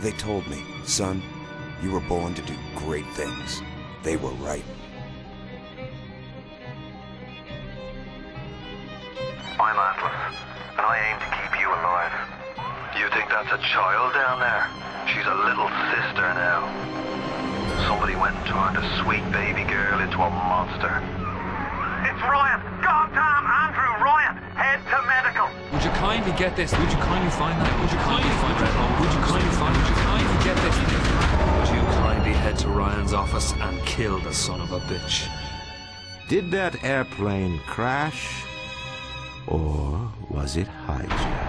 They told me, son, you were born to do great things. They were right. I'm Atlas, and I aim to keep you alive. You think that's a child down there? She's a little sister now. Somebody went and turned a sweet baby girl into a monster. It's Ryan! Goddamn Andrew Ryan! Head to medical! Would you kindly get this? Would you kindly find that? Would you kindly find that? Would you kindly find? Would you kindly get this? Would you kindly head to Ryan's office and kill the son of a bitch? Did that airplane crash? Or was it hijacked?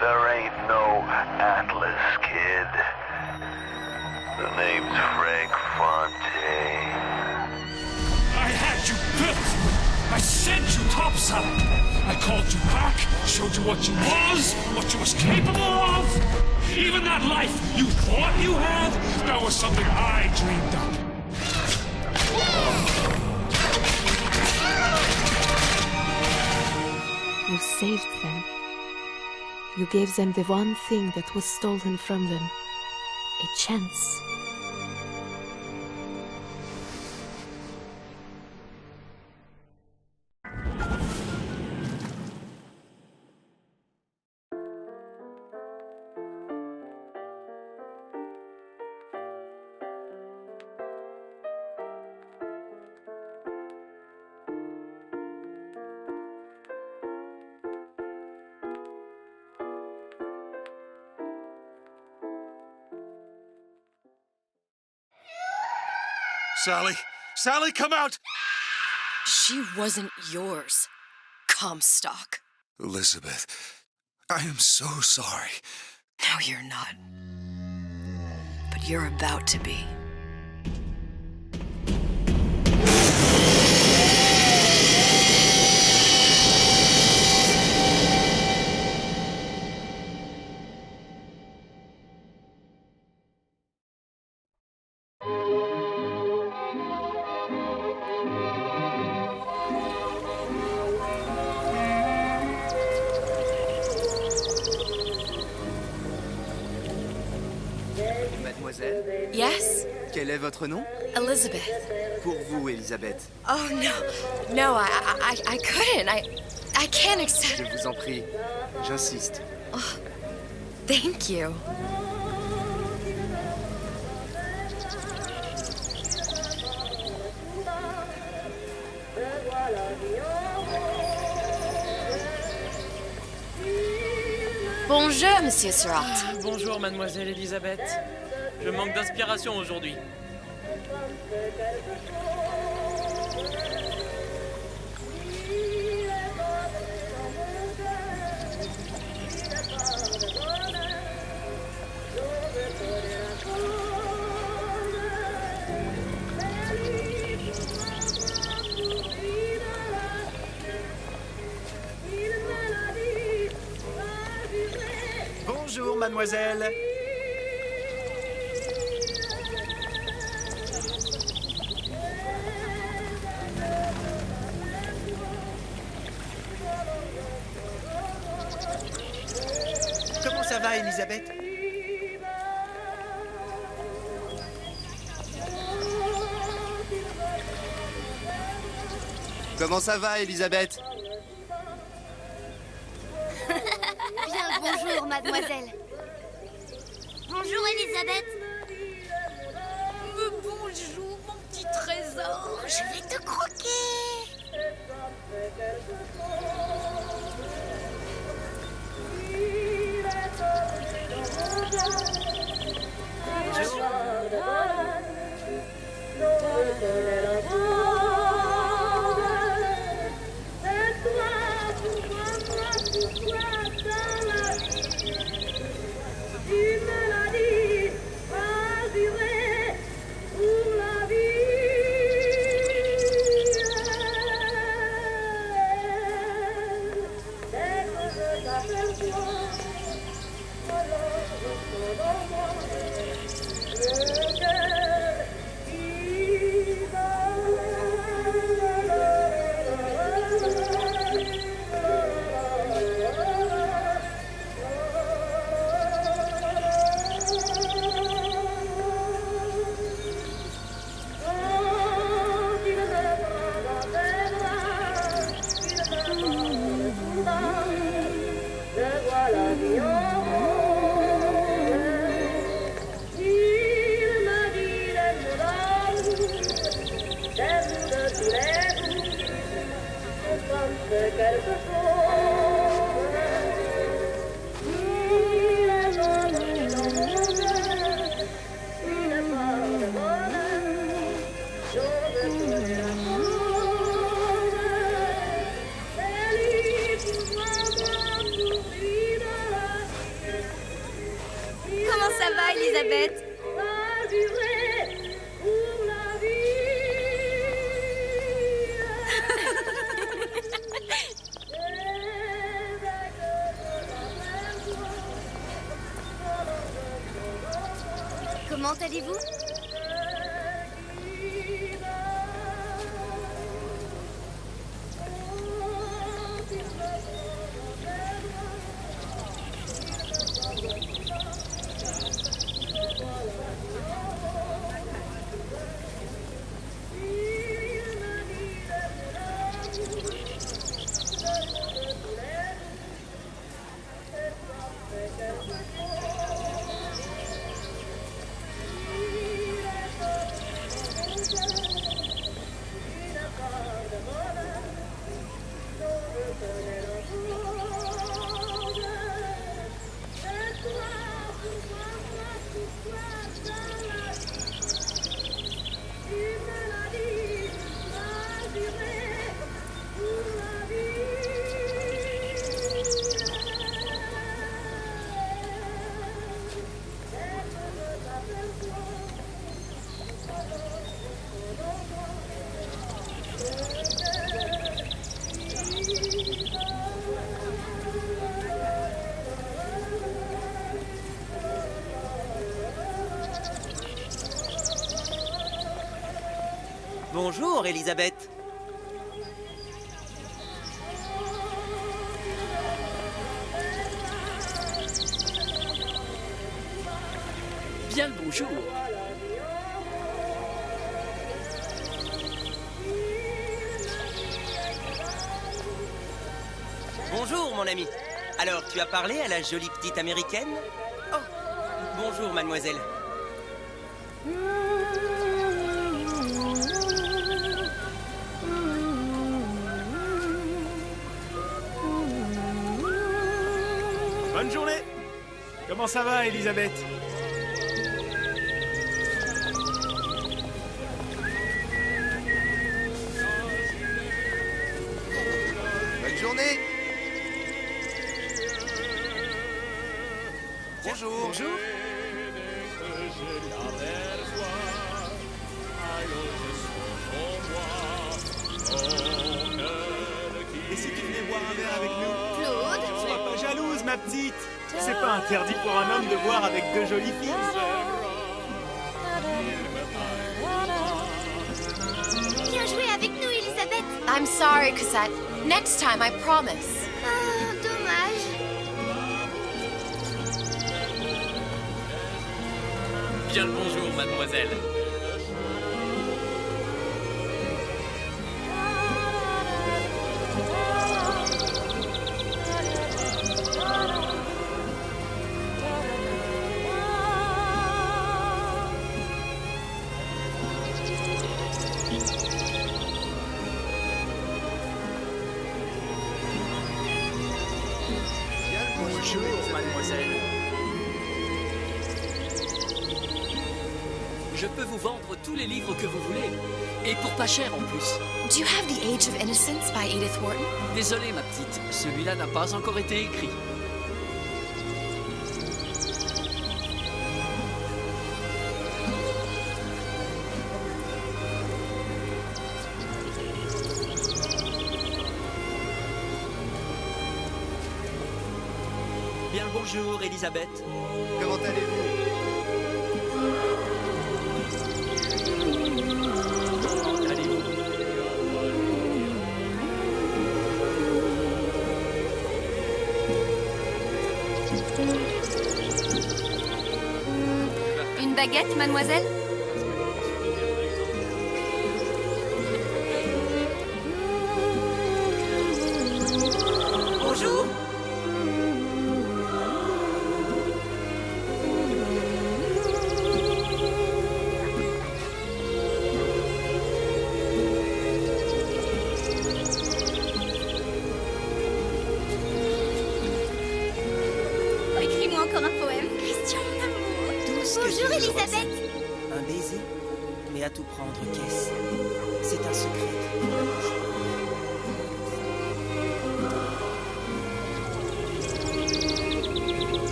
There ain't no Atlas, kid. The name's Frank Fontaine. I had you built! I sent you topside! I called you back, showed you what you was capable of! Even that life you thought you had, that was something I dreamed up. You saved them. You gave them the one thing that was stolen from them. A chance. Sally! Sally, come out! She wasn't yours, Comstock. Elizabeth, I am so sorry. No, you're not. But you're about to be. Mademoiselle, Yes? quel est votre nom? Elizabeth. Pour vous, Elisabeth. Oh, no, I couldn't. I can't accept. Je vous en prie, j'insiste. Oh, thank you. Bonjour, Monsieur Surratt. Bonjour, mademoiselle Elisabeth. Je manque d'inspiration aujourd'hui. Bonjour, mademoiselle. Comment ça va, Elisabeth? Comment ça va, Elisabeth? Bien le bonjour, mademoiselle. Bonjour, Elisabeth. Bonjour, mon petit trésor. Je vais te croquer. Comment ça va, Elisabeth? Comment allez-vous? Bonjour, Elisabeth. Bien le bonjour. Bonjour, mon ami. Alors, tu as parlé à la jolie petite américaine? Oh, bonjour, mademoiselle. Bonne journée. Comment ça va, Elisabeth? Bonne journée. Bonjour. Bonjour. Et si tu venais boire un verre avec nous? Claude? Sois pas jalouse, ma petite. C'est pas interdit pour un homme de boire avec deux jolies filles. Viens jouer avec nous, Elisabeth. I'm sorry, Cosette. Next time, I promise. Ah, dommage. Bien le bonjour, mademoiselle. Bonjour, mademoiselle. Je peux vous vendre tous les livres que vous voulez. Et pour pas cher en plus. Do you have The Age of Innocence by Edith Wharton? Désolé, ma petite. Celui-là n'a pas encore été écrit. Bien le bonjour, Elisabeth. Comment allez-vous? Allez-vous? Une baguette, mademoiselle? Bonjour. encore un poème. Christian, mon amour. Tout ce que Bonjour, je veux, Elisabeth. Roxane. Un baiser? Mais à tout prendre, qu'est-ce? C'est un secret qui peut la bouche.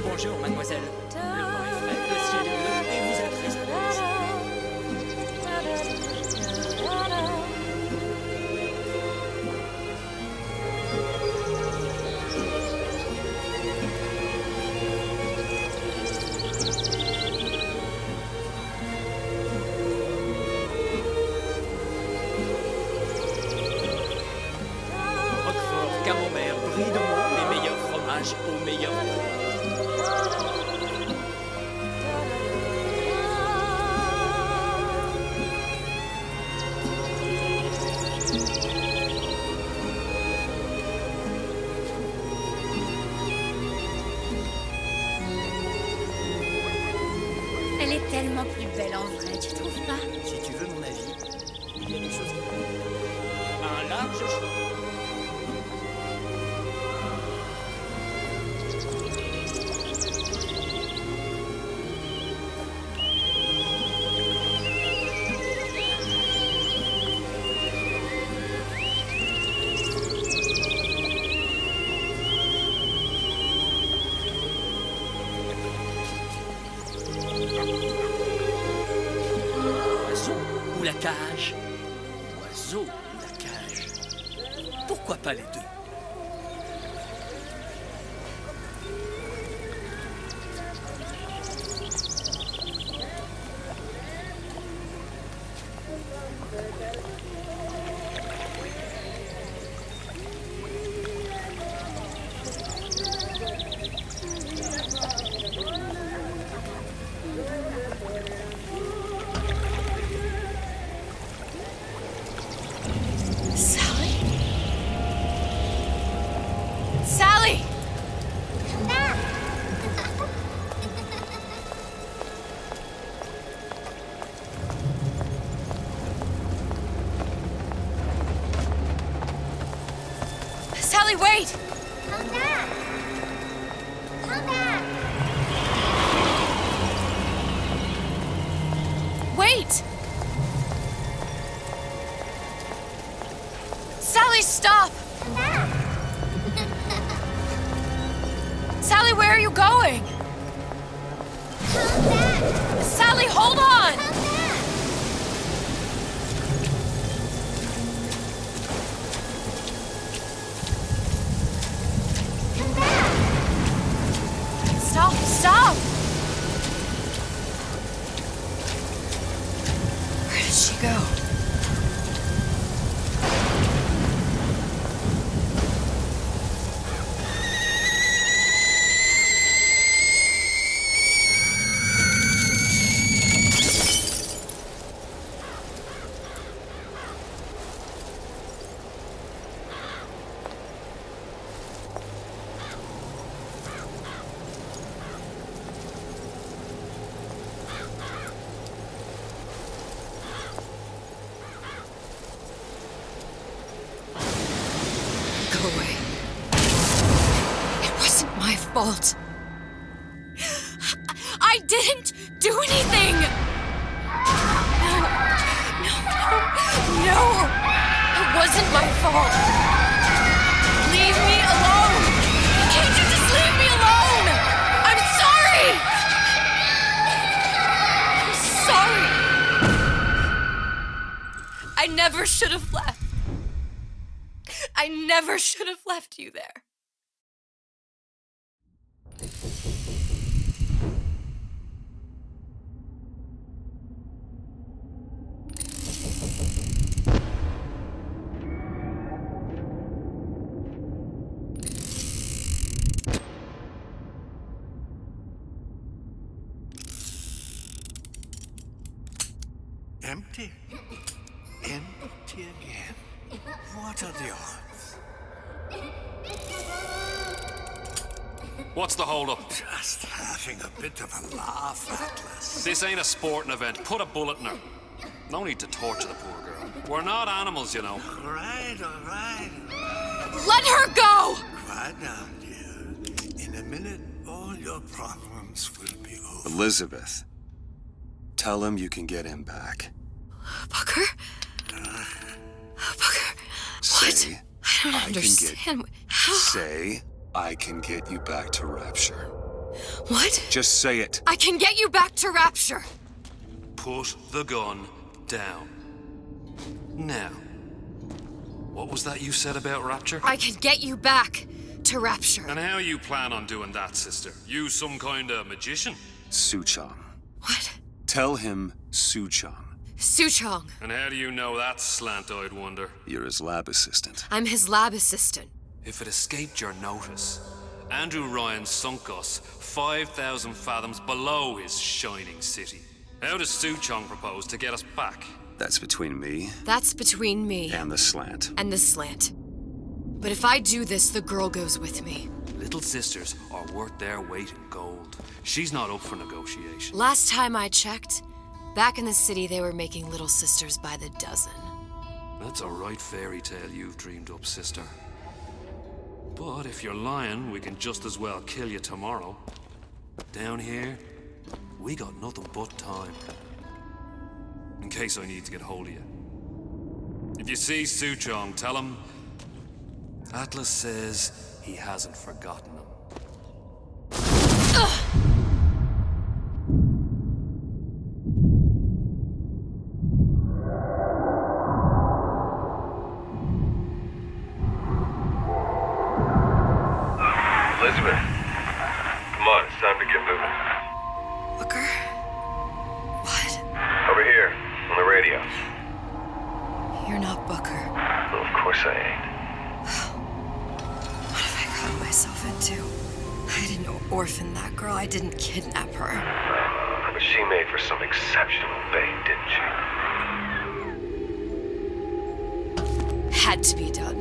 Bonjour, mademoiselle. Le vent est frais, le ciel est bleu et vous êtes respectueuse. Roquefort, camembert, brie de Meaux, les meilleurs fromages au meilleur prix. Elle est tellement plus belle en vrai, tu trouves pas? Si tu veux mon avis, il y a des choses qui comptent. Un large choix. Oiseau ou la cage? Oiseau ou la cage? Pourquoi pas les deux? Sally? Sally! Sally, wait! Come back. Come back. Wait! Sally, stop! Come back. Sally, where are you going? Come back. Sally, hold on! Come back. Come back. Stop, stop! Where did she go? Go away. It wasn't my fault. I didn't do anything! No! It wasn't my fault! Leave me alone! Can't you just leave me alone? I'm sorry! I'm sorry! I never should have left. I never should have left you there. Empty? Empty again. What are the odds? What's the hold-up? Just having a bit of a laugh, Atlas. This ain't a sporting event. Put a bullet in her. No need to torture the poor girl. We're not animals, you know. All right. Let her go! Quiet down, dear. In a minute, all your problems will be over. Elizabeth, tell him you can get him back. Booker? Booker, Say, what? I don't understand. How? Say, I can get you back to Rapture. What? Just say it. I can get you back to Rapture. Put the gun down. Now, what was that you said about Rapture? I can get you back to Rapture. And how you plan on doing that, sister? You some kind of magician? Suchong. What? Tell him Suchong. Suchong. And how do you know that, slant-eyed wonder? You're his lab assistant. I'm his lab assistant. If it escaped your notice, Andrew Ryan sunk us 5,000 fathoms below his shining city. How does Suchong propose to get us back? That's between me. That's between me. And the slant. And the slant. But if I do this, the girl goes with me. Little sisters are worth their weight in gold. She's not up for negotiation. Last time I checked, back in the city they were making little sisters by the dozen. That's a right fairy tale you've dreamed up, sister. But if you're lying, we can just as well kill you tomorrow. Down here, we got nothing but time. In case I need to get hold of you. If you see Suchong, tell him Atlas says he hasn't forgotten him. Elizabeth, come on, it's time to get moving. Booker? What? Over here, on the radio. You're not Booker. Well, of course I ain't. What have I gotten myself into? I didn't orphan that girl. I didn't kidnap her. But she made for some exceptional bait, didn't she? Had to be done.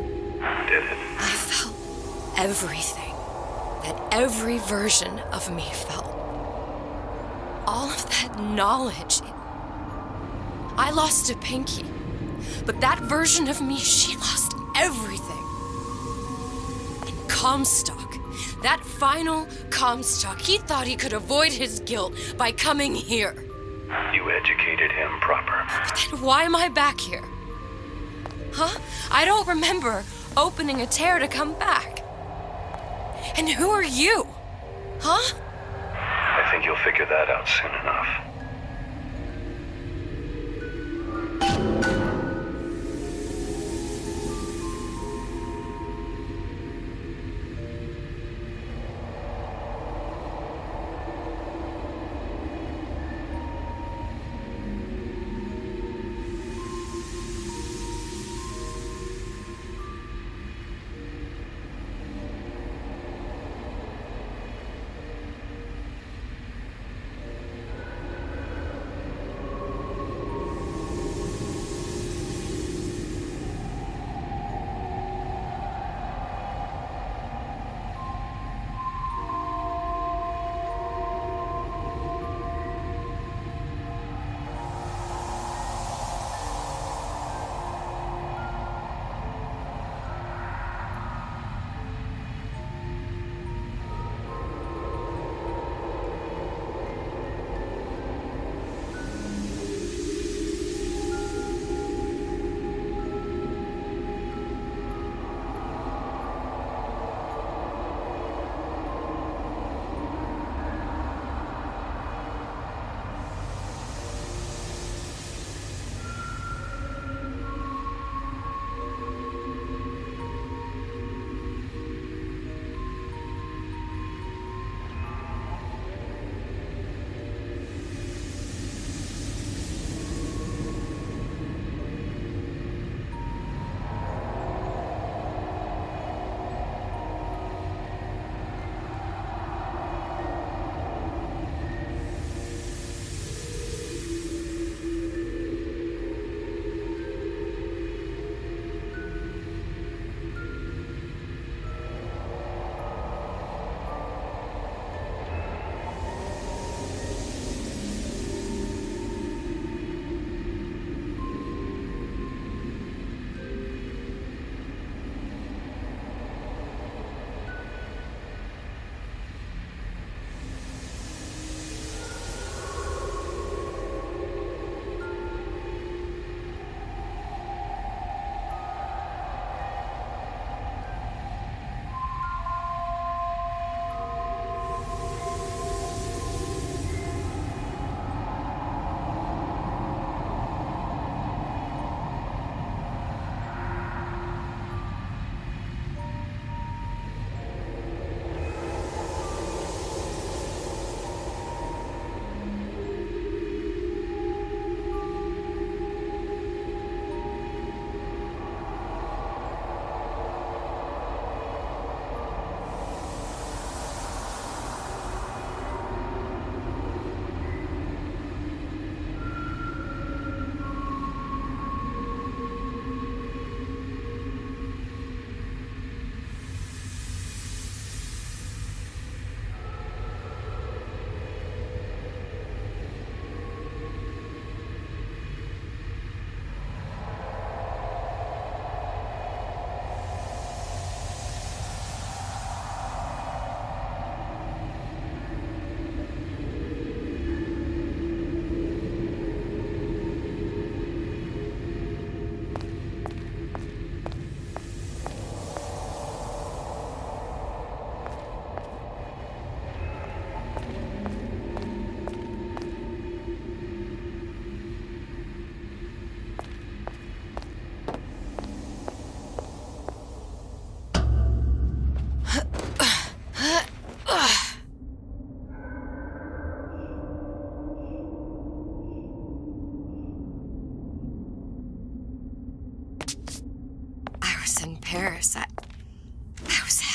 Did it? I felt everything that every version of me felt. All of that knowledge. I lost a pinky. But that version of me, she lost everything. And Comstock, that final Comstock, he thought he could avoid his guilt by coming here. You educated him proper. But then why am I back here? Huh? I don't remember opening a tear to come back. And who are you? Huh? I think you'll figure that out soon enough.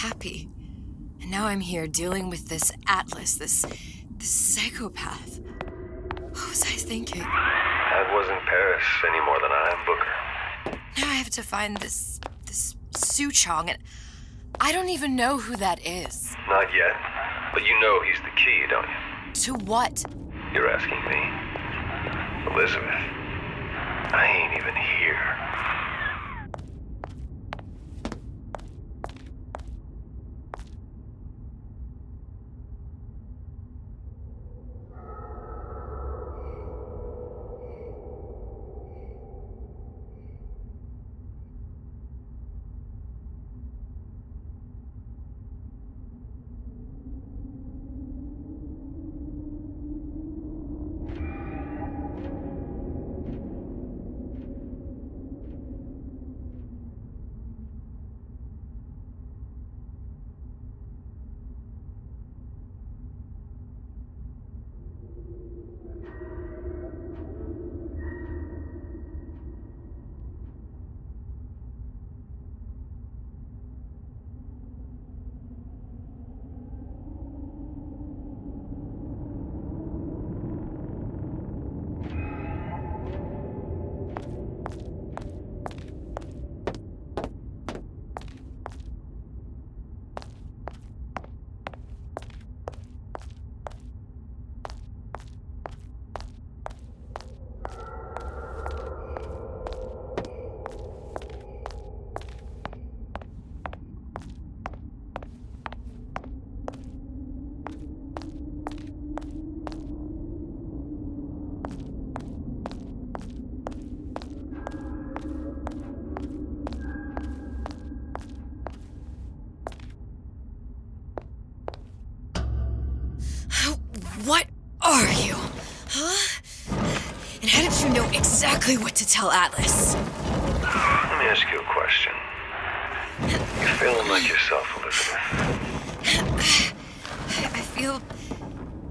happy. And now I'm here dealing with this Atlas, this psychopath. What was I thinking? That wasn't Paris any more than I am Booker. Now I have to find this Suchong, and I don't even know who that is. Not yet, but you know he's the key, don't you? To what? You're asking me. Elizabeth, I ain't even here. What are you? Huh? And how did you know exactly what to tell Atlas? Let me ask you a question. You feeling like yourself, Elizabeth?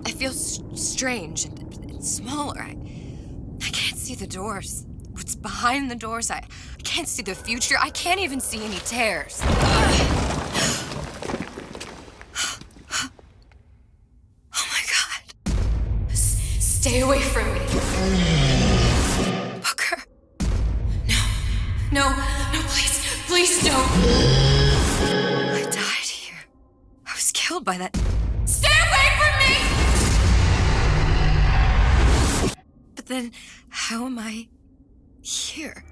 I feel strange and smaller. I can't see the doors. What's behind the doors? I can't see the future. I can't even see any tears. Stay away from me. Booker. No, please don't. I died here. I was killed by that. Stay away from me! But then, how am I here?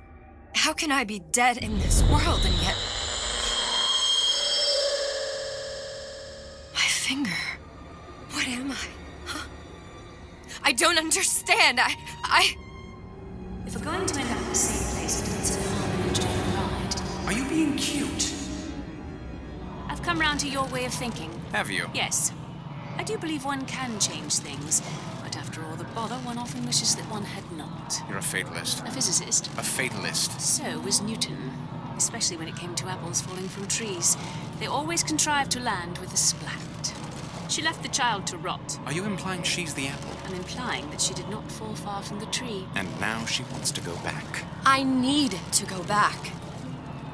How can I be dead in this world and yet... My finger. What am I? I don't understand. If we're going to end up in the same place, then it's no harm in enjoying the ride. Are you being cute? I've come round to your way of thinking. Have you? Yes. I do believe one can change things, but after all the bother, one often wishes that one had not. You're a fatalist. A physicist. A fatalist. So was Newton, especially when it came to apples falling from trees. They always contrived to land with a splat. She left the child to rot. Are you implying she's the apple? I'm implying that she did not fall far from the tree. And now she wants to go back. I need to go back.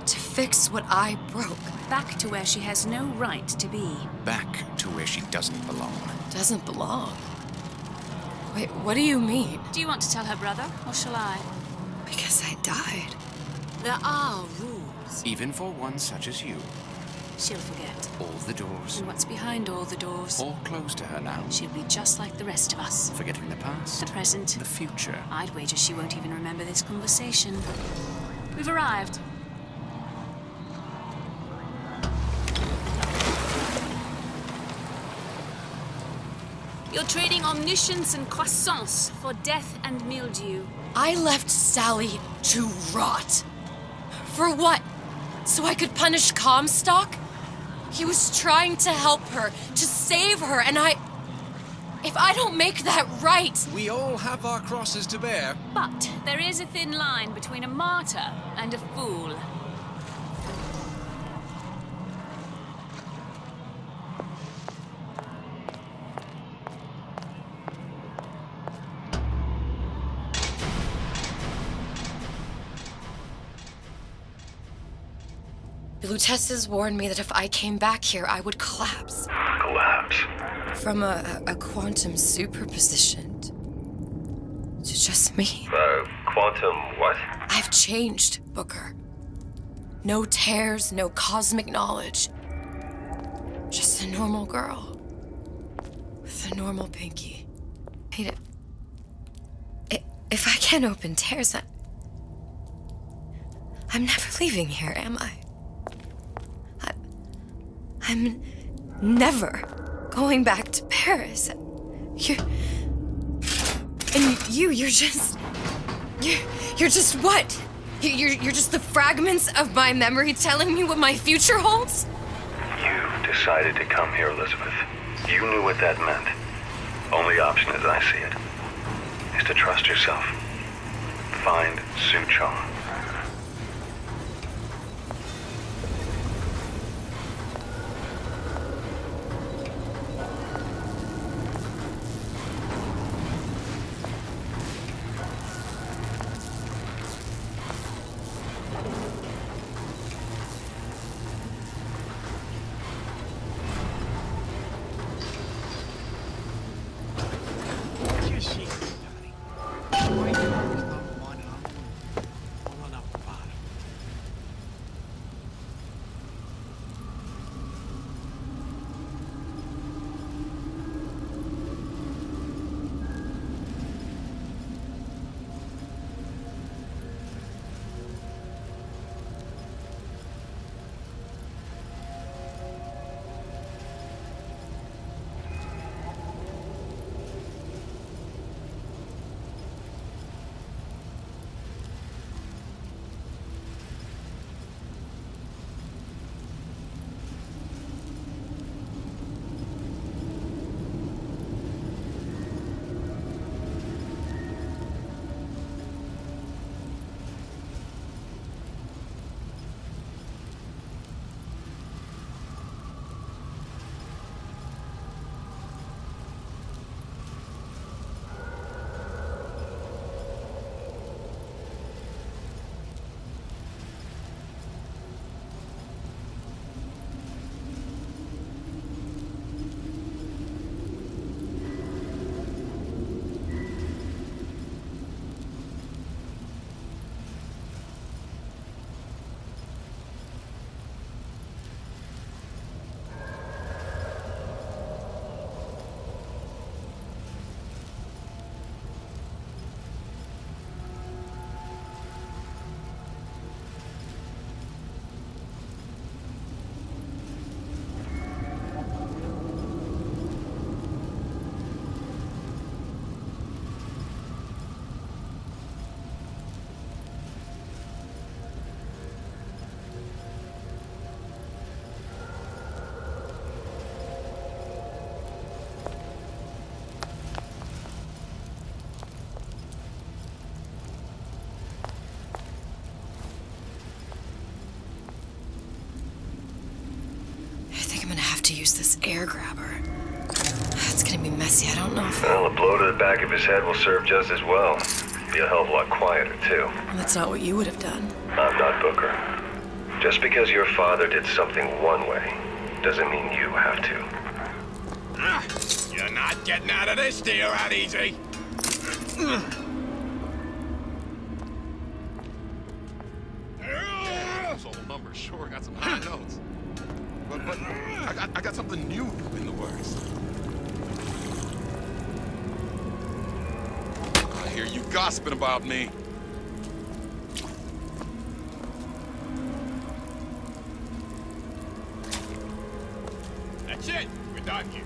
To fix what I broke. Back to where she has no right to be. Back to where she doesn't belong. Doesn't belong? Wait, what do you mean? Do you want to tell her brother, or shall I? Because I died. There are rules. Even for one such as you. She'll forget. All the doors. And what's behind all the doors? All closed to her now. She'll be just like the rest of us. Forgetting the past. The present. The future. I'd wager she won't even remember this conversation. We've arrived. You're trading omniscience and croissants for death and mildew. I left Sally to rot. For what? So I could punish Comstock? He was trying to help her, to save her, and if I don't make that right... We all have our crosses to bear. But there is a thin line between a martyr and a fool. Lutesses warned me that if I came back here, I would collapse. Collapse? From a quantum superposition to just me. Quantum what? I've changed, Booker. No tears, no cosmic knowledge. Just a normal girl. With a normal pinky. If I can't open tears, I'm never leaving here, am I? I'm never going back to Paris. You're just what? You're just the fragments of my memory telling me what my future holds? You decided to come here, Elizabeth. You knew what that meant. Only option, as I see it, is to trust yourself. Find Sue Chong. To use this air grabber. It's gonna be messy. I don't know if... Well, a blow to the back of his head will serve just as well. Be a hell of a lot quieter, too. Well, that's not what you would have done. I'm not Booker. Just because your father did something one way, doesn't mean you have to. You're not getting out of this deal that easy. Soul numbers sure got some high notes. But I got something new in the works. I hear you gossiping about me. That's it. We're done here.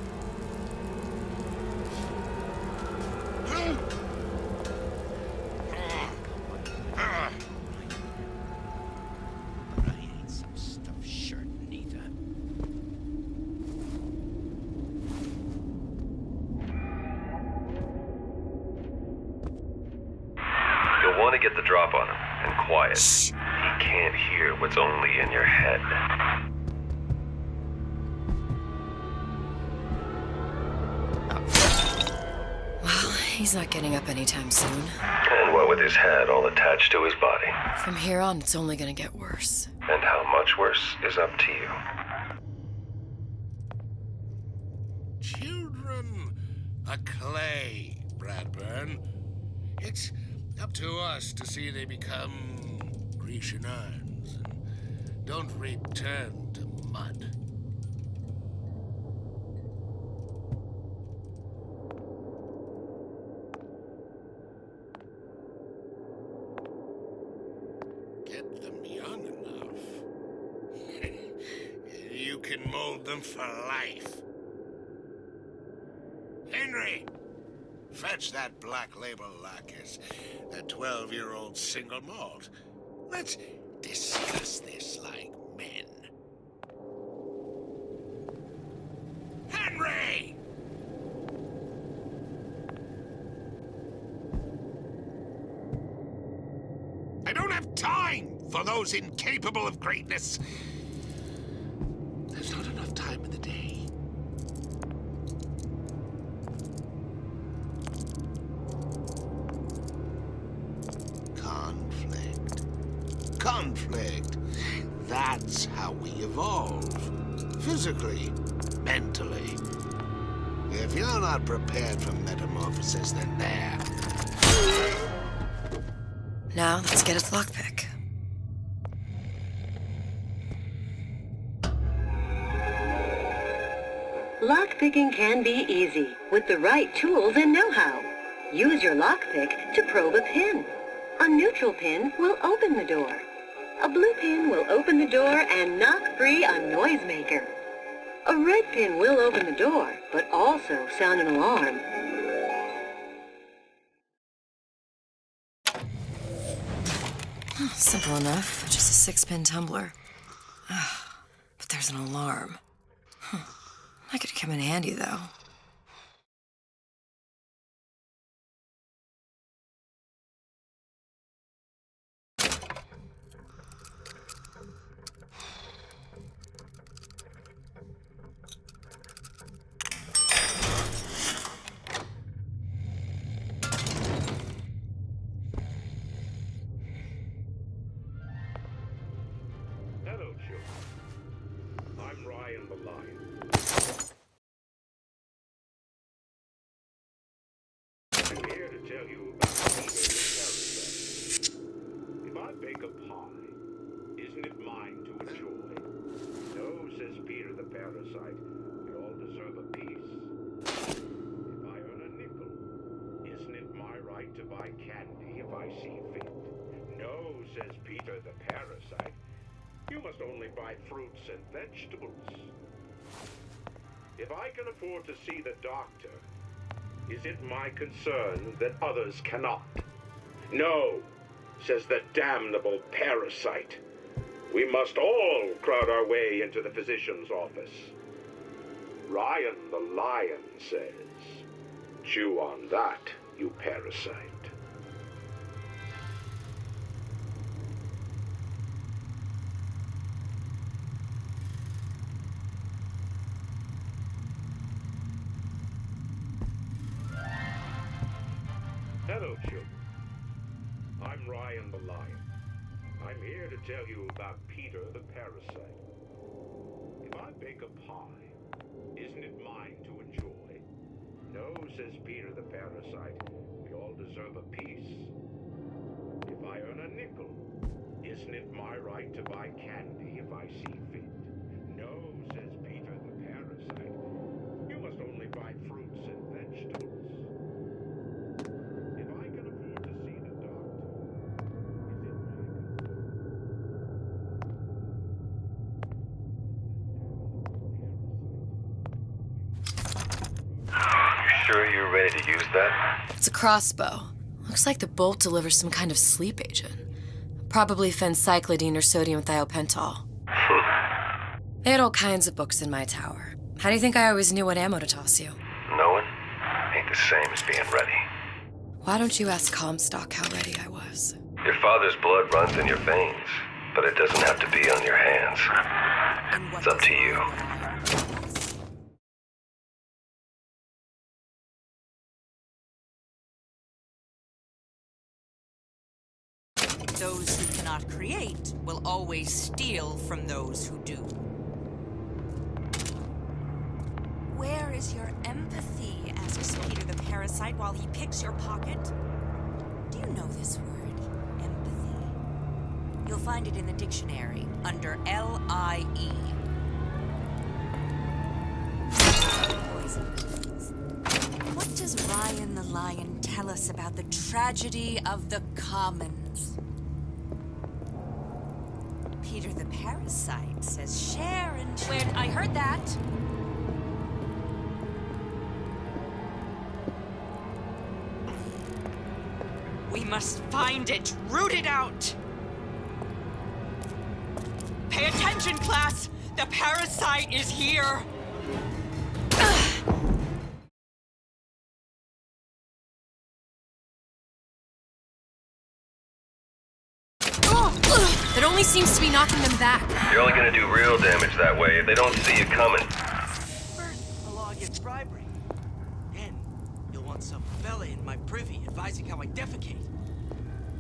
Want to get the drop on him, and quiet. Shh. He can't hear what's only in your head. Well, he's not getting up anytime soon. And what But with his head all attached to his body. From here on, it's only gonna get worse. And how much worse is up to you. Children are clay, Bradburn. It's up to us to see they become Grecian urns and don't return to mud. Get them young enough. You can mold them for life. Henry! Fetch that Black Label Lacquers, that 12-year-old single malt. Let's discuss this like men. Henry! I don't have time for those incapable of greatness. There's not enough time in the day. Conflict. That's how we evolve. Physically, mentally. If you're not prepared for metamorphosis, then there. Now, let's get its lockpick. Lockpicking can be easy with the right tools and know-how. Use your lockpick to probe a pin. A neutral pin will open the door. A blue pin will open the door and knock free a noisemaker. A red pin will open the door, but also sound an alarm. Simple enough, just a 6-pin tumbler. But there's an alarm. That could come in handy, though. Hello, children. I'm Ryan the Lion. I'm here to tell you about Peter the Parasite. If I bake a pie, isn't it mine to enjoy? No, says Peter the Parasite, we all deserve a piece. If I earn a nickel, isn't it my right to buy candy if I see fit? No, says Peter the Parasite, you must only buy fruits and vegetables. If I can afford to see the doctor, is it my concern that others cannot? No, says the damnable parasite. We must all crowd our way into the physician's office. Ryan the Lion says, chew on that, you parasite. Hello, children. I'm Ryan the Lion. I'm here to tell you about Peter the Parasite. If I bake a pie, isn't it mine to enjoy? No, says Peter the Parasite, we all deserve a piece. If I earn a nickel, isn't it my right to buy candy if I see fit? No, says Peter the Parasite, you must only buy fruits and vegetables. If I can afford to see the doctor, You sure you're ready to use that? It's a crossbow. Looks like the bolt delivers some kind of sleep agent. Probably phencyclidine or sodium thiopental. They had all kinds of books in my tower. How do you think I always knew what ammo to toss you? Knowing ain't the same as being ready. Why don't you ask Comstock how ready I was? Your father's blood runs in your veins, but it doesn't have to be on your hands. It's up to you. will always steal from those who do. Where is your empathy? Asks Peter the parasite while he picks your pocket. Do you know this word, empathy? You'll find it in the dictionary under L-I-E. Poison. What does Ryan the Lion tell us about the tragedy of the commons? Peter the parasite says share and share. Wait, I heard that. We must find it, root it out. Pay attention, class. The parasite is here. That only seems to be knocking them back. You're only gonna do real damage that way if they don't see you coming. First, the law gets bribery. Then, you'll want some fella in my privy advising how I defecate.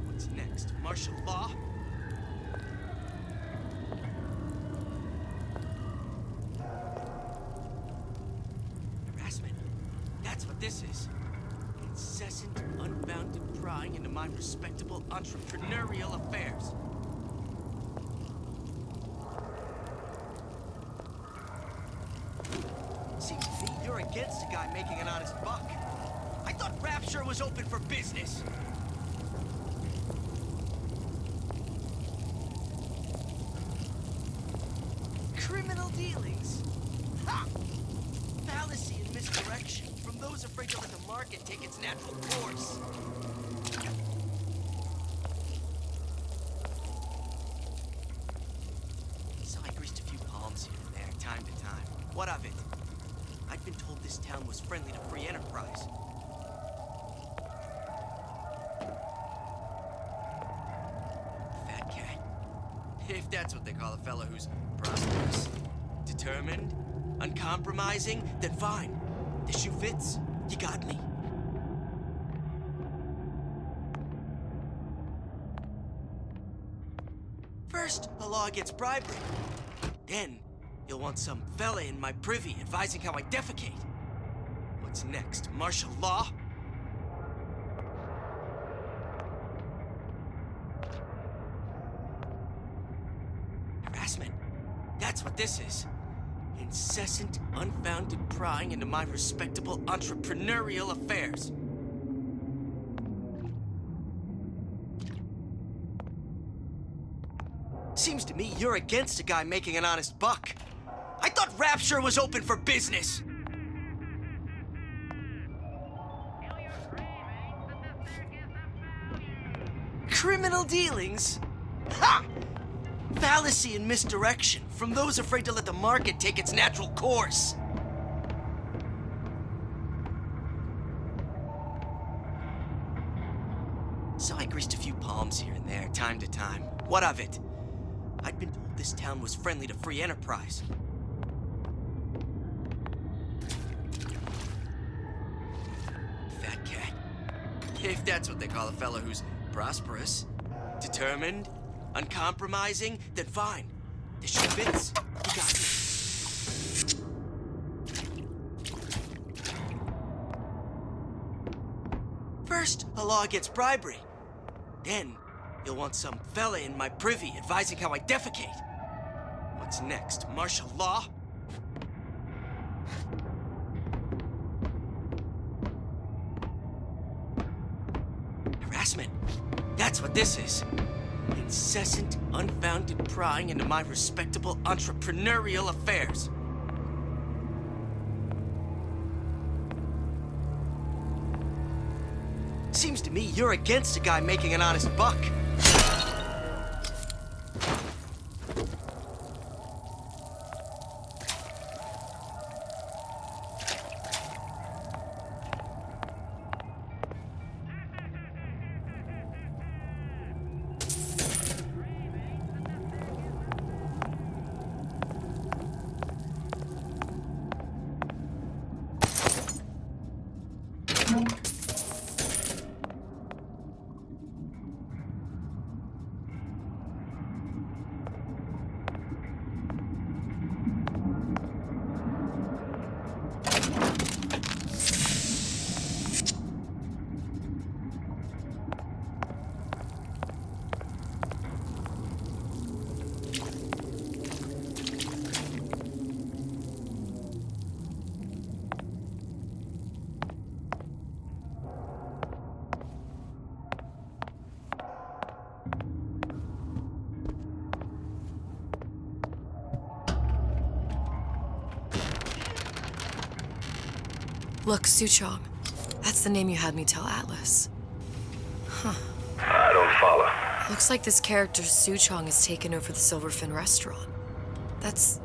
What's next? Martial law? Harassment. That's what this is. Incessant, unbounded prying into my respectable entrepreneurial affairs. Seems to me you're against a guy making an honest buck. I thought Rapture was open for business. Criminal dealings? Ha! Fallacy and misdirection from those afraid to let the market take its natural course. So I greased a few palms here and there, time to time. What of it? I'd been told this town was friendly to free enterprise. Fat cat. If that's what they call a fellow who's prosperous, determined, uncompromising, then fine. The shoe fits. You got me. First, the law gets bribery. Then, you'll want some fella in my privy advising how I defecate. What's next? Martial law? Harassment. That's what this is. Incessant, unfounded prying into my respectable entrepreneurial affairs. Seems to me you're against a guy making an honest buck. I thought Rapture was open for business. Criminal dealings? Ha! Fallacy and misdirection from those afraid to let the market take its natural course. So I greased a few palms here and there, time to time. What of it? I'd been told this town was friendly to free enterprise. Fat cat. If that's what they call a fellow who's prosperous, determined, uncompromising, then fine. The shoe fits. You got me. First, the law gets bribery. Then, you'll want some fella in my privy advising how I defecate. What's next? Martial law? Harassment. That's what this is. Incessant, unfounded prying into my respectable entrepreneurial affairs. Seems to me you're against a guy making an honest buck. Look, Suchong. That's the name you had me tell Atlas. Huh. I don't follow. Looks like this character Suchong has taken over the Silverfin restaurant. That's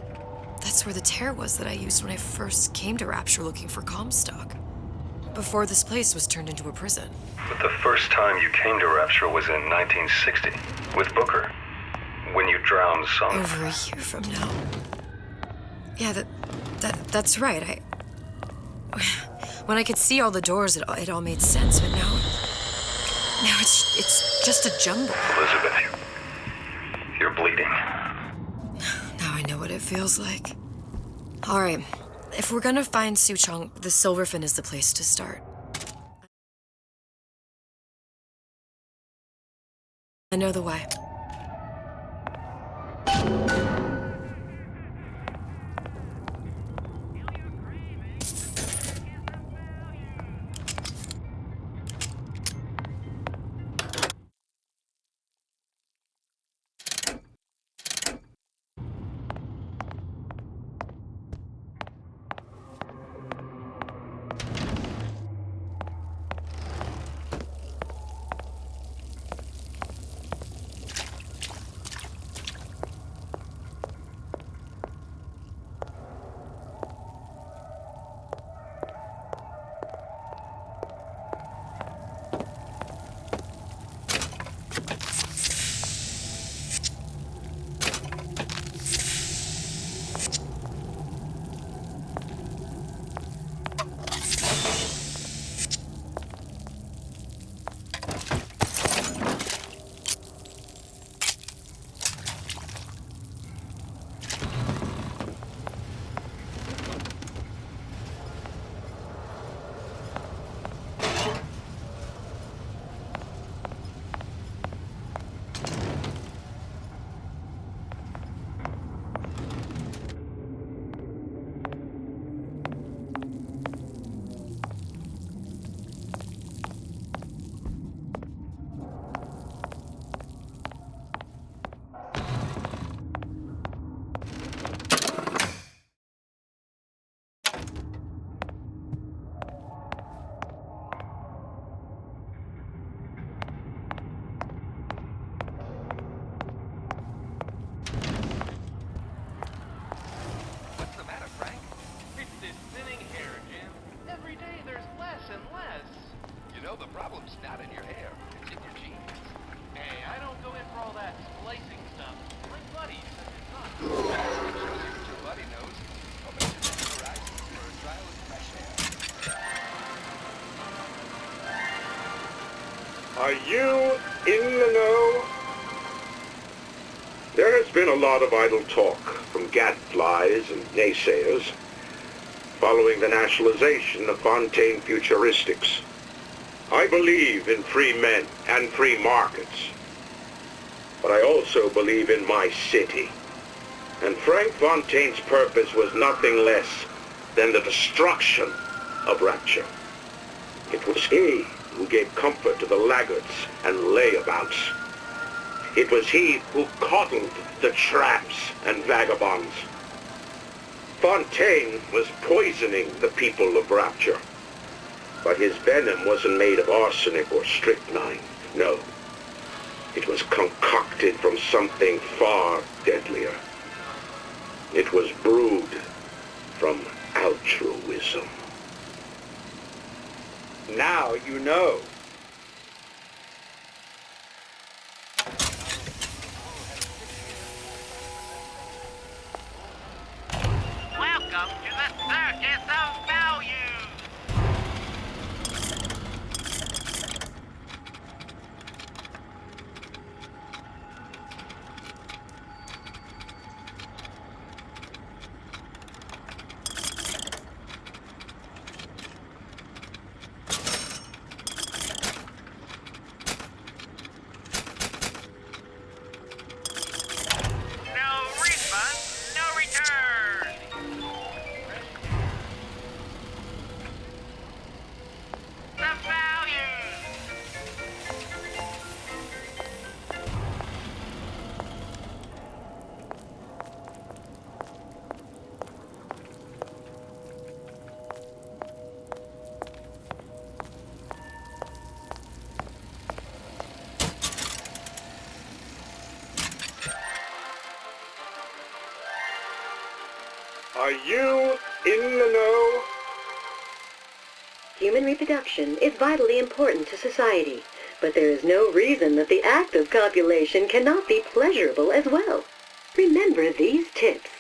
where the tear was that I used when I first came to Rapture looking for Comstock. Before this place was turned into a prison. But the first time you came to Rapture was in 1960, with Booker. When you drowned some... Over a year from now. Yeah, that's right. When I could see all the doors, it all made sense, but now it's just a jumble. Elizabeth, you're bleeding. Now I know what it feels like. All right, if we're gonna find Suchong, the Silverfin is the place to start. I know the way. Are you in the know? There has been a lot of idle talk from gadflies and naysayers following the nationalization of Fontaine Futuristics. I believe in free men and free markets, but I also believe in my city. And Frank Fontaine's purpose was nothing less than the destruction of Rapture. It was he who gave comfort to the laggards and layabouts. It was he who coddled the tramps and vagabonds. Fontaine was poisoning the people of Rapture. But his venom wasn't made of arsenic or strychnine. No. It was concocted from something far deadlier. It was brewed from altruism. Now you know. Welcome to the Circus of Value! Are you in the know? Human reproduction is vitally important to society, but there is no reason that the act of copulation cannot be pleasurable as well. Remember these tips.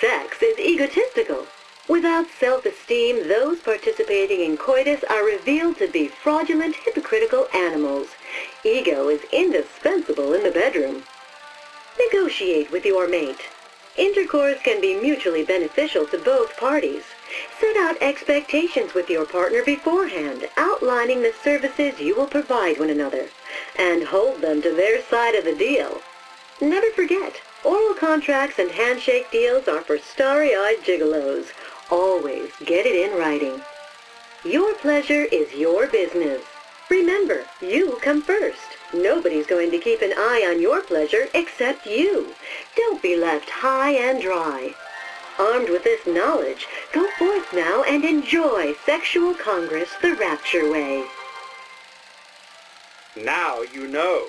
Sex is egotistical. Without self-esteem, those participating in coitus are revealed to be fraudulent, hypocritical animals. Ego is indispensable in the bedroom. Negotiate with your mate. Intercourse can be mutually beneficial to both parties. Set out expectations with your partner beforehand, outlining the services you will provide one another, and hold them to their side of the deal. Never forget, oral contracts and handshake deals are for starry-eyed gigolos. Always get it in writing. Your pleasure is your business. Remember, you come first. Nobody's going to keep an eye on your pleasure except you. Don't be left high and dry. Armed with this knowledge, go forth now and enjoy Sexual Congress the Rapture way. Now you know.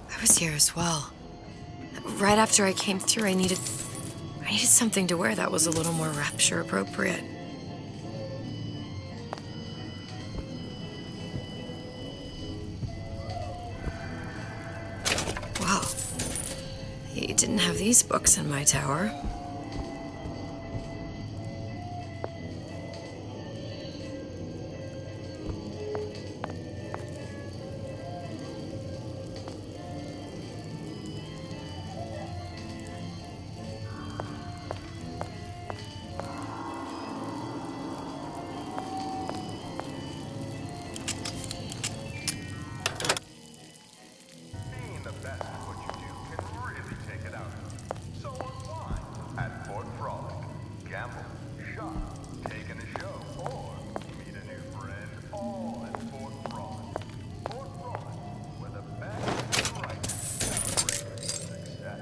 I was here as well. Right after I came through, I needed something to wear that was a little more rapture appropriate. Wow. You didn't have these books in my tower. Being the best at what you do can really take it out of you. So unwind at Fort Frolic. Gamble, shop, take in a show, or meet a new friend, all at Fort Frolic. Fort Frolic, where the best and the right celebrate success.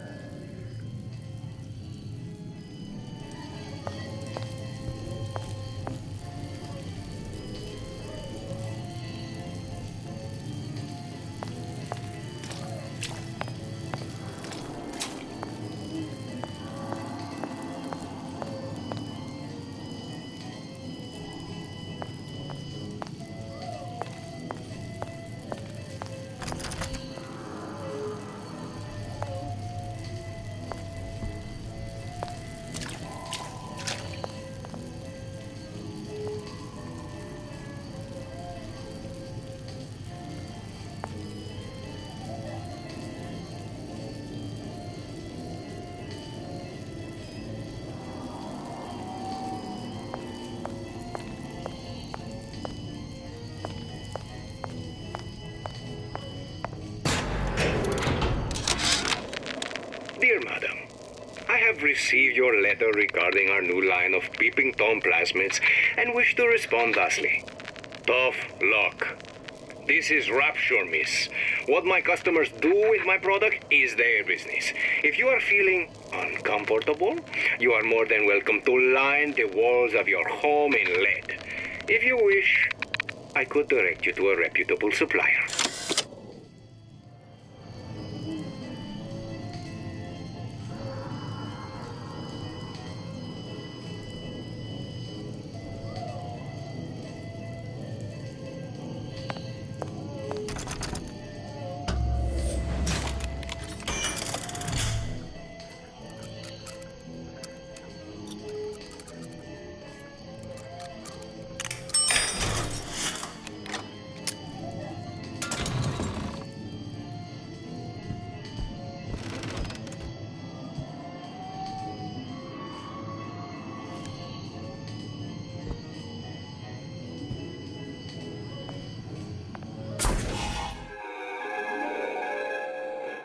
Dear Madam, I have received your letter regarding our new line of peeping Tom plasmids and wish to respond thusly. Tough luck. This is Rapture, miss. What my customers do with my product is their business. If you are feeling uncomfortable, you are more than welcome to line the walls of your home in lead. If you wish, I could direct you to a reputable supplier.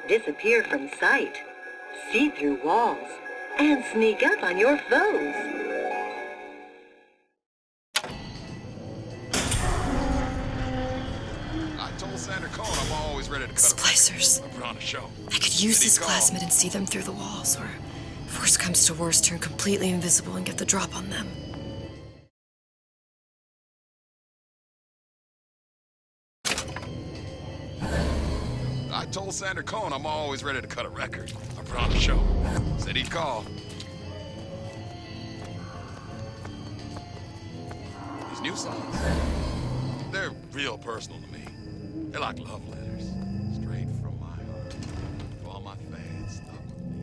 Disappear from sight, see through walls, and sneak up on your foes. told Sander Cohen I'm always ready to cut Splicers. a put on a show. I could use this plasmid and see them through the walls, or if worst comes to worst, turn completely invisible and get the drop on them. I told Sander Cohen I'm always ready to cut a record. I put on a show. Said he'd call. These new songs, they're real personal to me. They're like love letters, straight from my heart. For all my fans stuck with me.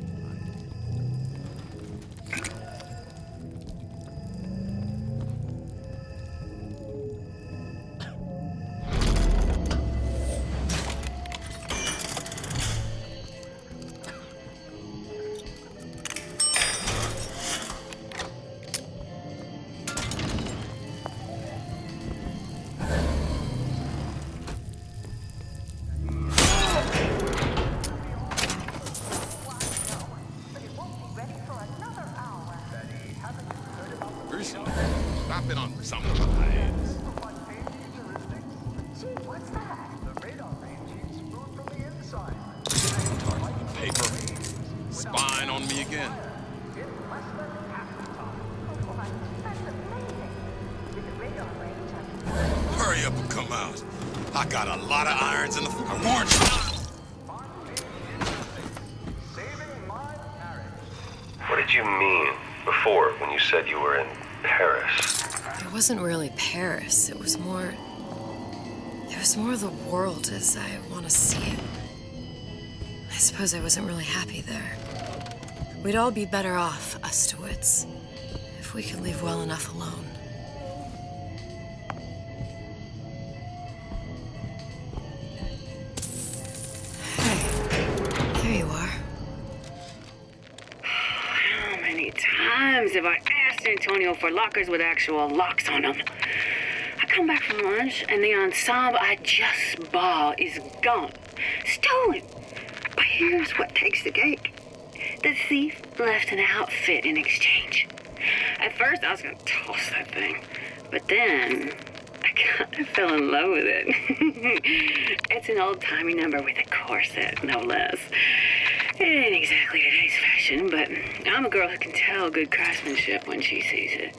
I've been on something about my hands. What's that? The radar range is smooth from the inside. Targeting paper. Spying on me again. Hurry up and come out. I got a lot of irons in the fire. I warned you. What did you mean before when you said you were in Paris? It wasn't really Paris. It was more the world as I want to see it. I suppose I wasn't really happy there. We'd all be better off, us DeWitts, if we could leave well enough alone. Hey, there you are. How many times have I asked Antonio for lockers with actual locks on them? I come back from lunch and the ensemble I just bought is gone. Stolen. But here's what takes the cake. The thief left an outfit in exchange. At first I was gonna toss that thing, but then I kind of fell in love with it. It's an old-timey number with a corset, no less. It ain't exactly today's fashion, but I'm a girl who can tell good craftsmanship when she sees it.